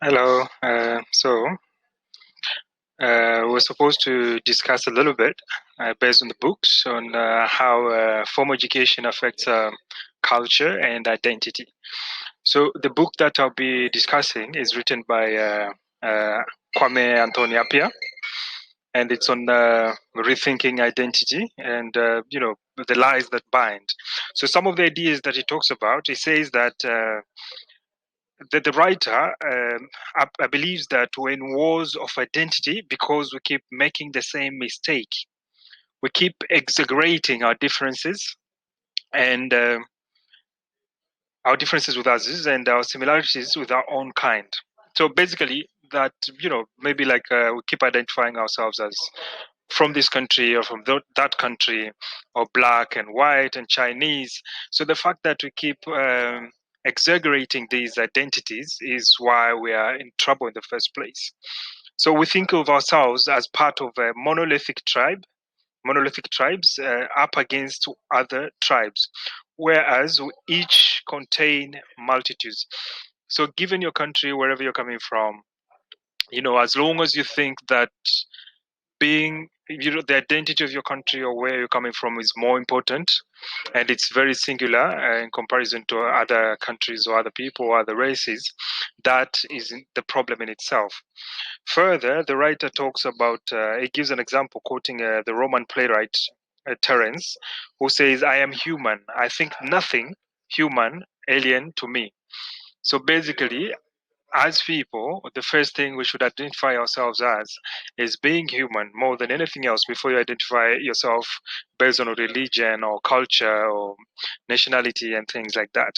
Hello. We're supposed to discuss a little bit, based on the books, on how formal education affects culture and identity. So the book that I'll be discussing is written by Kwame Anthony Appiah, and it's on rethinking identity and the lies that bind. So some of the ideas that he talks about, he says that. The writer believes that we're in wars of identity because we keep making the same mistake. We keep exaggerating our differences and our differences with others and our similarities with our own kind. So basically, that maybe like we keep identifying ourselves as from this country or from that country, or black and white and Chinese. So the fact that we keep exaggerating these identities is why we are in trouble in the first place. So we think of ourselves as part of a monolithic tribes up against other tribes, whereas we each contain multitudes. So given your country, wherever you're coming from, as long as you think that being the identity of your country or where you're coming from is more important, and it's very singular in comparison to other countries or other people or other races, that is the problem in itself. Further, the writer talks about, he gives an example quoting the Roman playwright Terence, who says, I am human, I think nothing human alien to me. So basically, as people, the first thing we should identify ourselves as is being human more than anything else before you identify yourself based on religion or culture or nationality and things like that.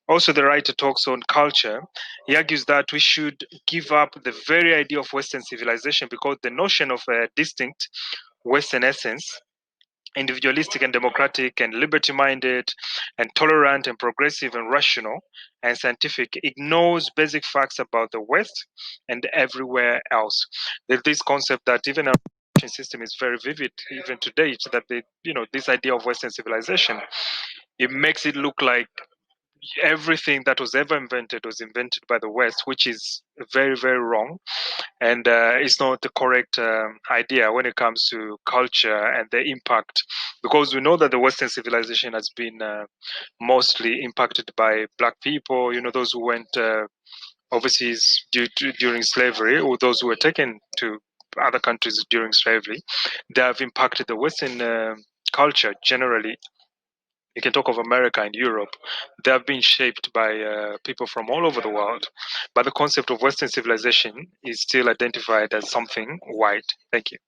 Also, the writer talks on culture. He argues that we should give up the very idea of Western civilization because the notion of a distinct Western essence, individualistic and democratic and liberty minded and tolerant and progressive and rational and scientific, ignores basic facts about the West and everywhere else. There's this concept that even our education system is very vivid even today, so that this idea of Western civilization, it makes it look like everything that was ever invented was invented by the West, which is very, very wrong. And it's not the correct idea when it comes to culture and the impact, because we know that the Western civilization has been mostly impacted by black people, those who went overseas during slavery, or those who were taken to other countries during slavery. They have impacted the Western culture generally. You can talk of America and Europe. They have been shaped by people from all over the world. But the concept of Western civilization is still identified as something white. Thank you.